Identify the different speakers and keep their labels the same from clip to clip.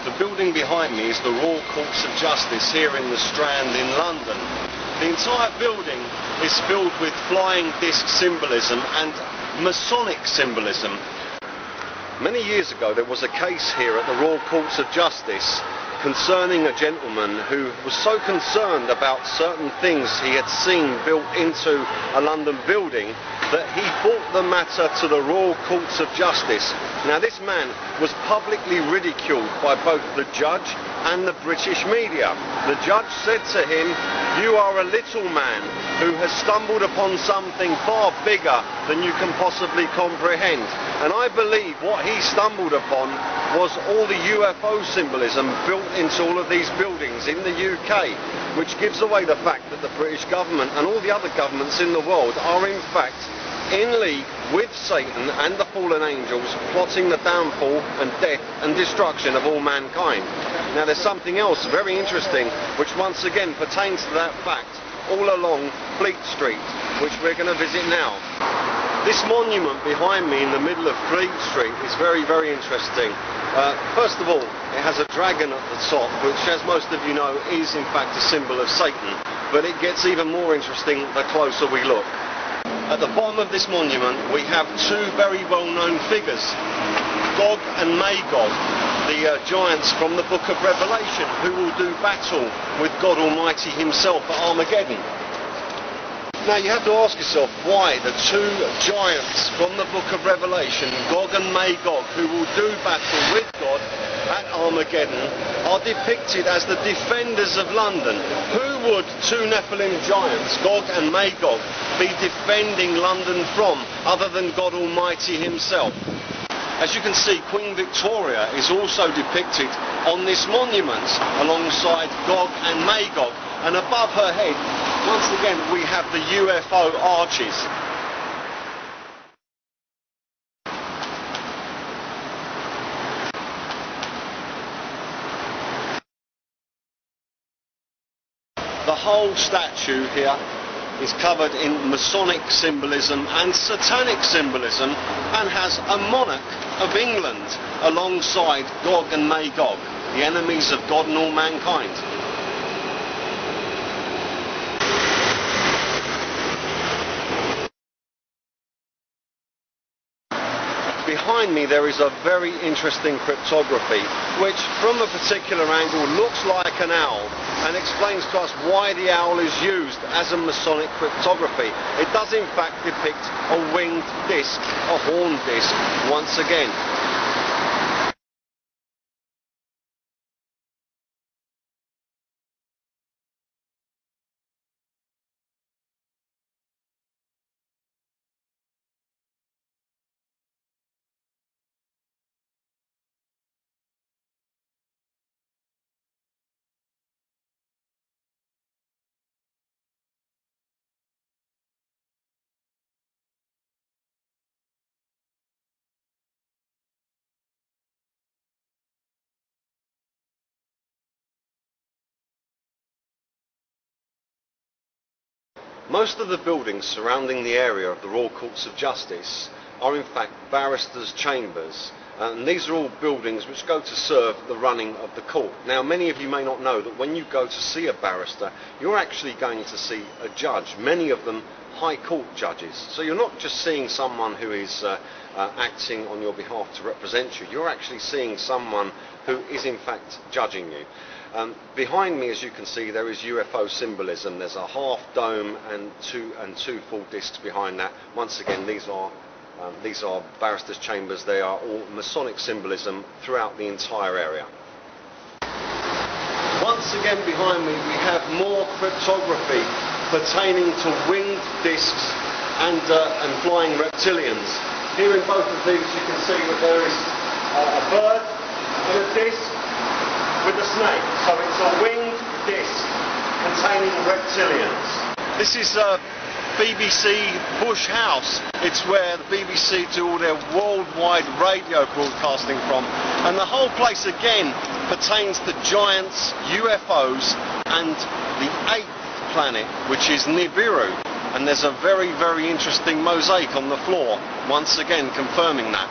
Speaker 1: The building behind me is the Royal Courts of Justice here in the Strand in London. The entire building is filled with flying disc symbolism and Masonic symbolism. Many years ago there was a case here at the Royal Courts of Justice concerning a gentleman who was so concerned about certain things he had seen built into a London building that he brought the matter to the Royal Courts of Justice. Now this man was publicly ridiculed by both the judge and the British media. The judge said to him, "You are a little man who has stumbled upon something far bigger than you can possibly comprehend." And I believe what he stumbled upon was all the UFO symbolism built into all of these buildings in the UK, which gives away the fact that the British government and all the other governments in the world are in fact in league with Satan and the fallen angels, plotting the downfall and death and destruction of all mankind. Now there's something else very interesting which once again pertains to that fact all along Fleet Street, which we're going to visit now. This monument behind me in the middle of Fleet Street is very, very interesting. First of all, it has a dragon at the top, which, as most of you know, is in fact a symbol of Satan. But it gets even more interesting the closer we look. At the bottom of this monument we have two very well-known figures, Gog and Magog, the giants from the book of Revelation, who will do battle with God Almighty himself at Armageddon. Now you have to ask yourself why the two giants from the book of Revelation, Gog and Magog, who will do battle with God at Armageddon, are depicted as the defenders of London. Who would two Nephilim giants, Gog and Magog, be defending London from other than God Almighty himself? As you can see, Queen Victoria is also depicted on this monument alongside Gog and Magog, and above her head once again we have the UFO arches. The whole statue here is covered in Masonic symbolism and Satanic symbolism and has a monarch of England alongside Gog and Magog, the enemies of God and all mankind. Behind me there is a very interesting cryptography which from a particular angle looks like an owl and explains to us why the owl is used as a Masonic cryptography. It does in fact depict a winged disc, a horn disc once again. Most of the buildings surrounding the area of the Royal Courts of Justice are in fact barristers' chambers, and these are all buildings which go to serve the running of the court. Now many of you may not know that when you go to see a barrister you're actually going to see a judge, many of them High Court judges. So you're not just seeing someone who is acting on your behalf to represent you, you're actually seeing someone who is in fact judging you. Behind me, as you can see, there is UFO symbolism. There's a half dome and two full discs behind that. Once again, these are barristers' chambers. They are all Masonic symbolism throughout the entire area. Once again behind me we have more cryptography pertaining to winged discs and flying reptilians. Here in both of these you can see that there is a bird and a disc with a snake, so it's a winged disc containing reptilians. This is BBC Bush House. It's where the BBC do all their worldwide radio broadcasting from, and the whole place again pertains to giants, UFOs and the 8th planet, which is Nibiru, and there's a very, very interesting mosaic on the floor once again confirming that.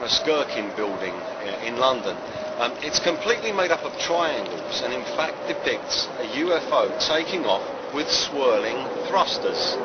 Speaker 1: famous Gherkin building in London. It's completely made up of triangles and in fact depicts a UFO taking off with swirling thrusters.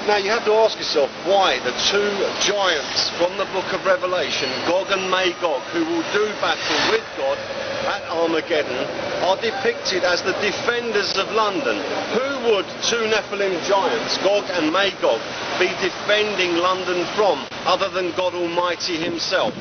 Speaker 1: Now you have to ask yourself why the two giants from the book of Revelation, Gog and Magog, who will do battle with God at Armageddon, are depicted as the defenders of London. Who would two Nephilim giants, Gog and Magog, be defending London from, other than God Almighty himself?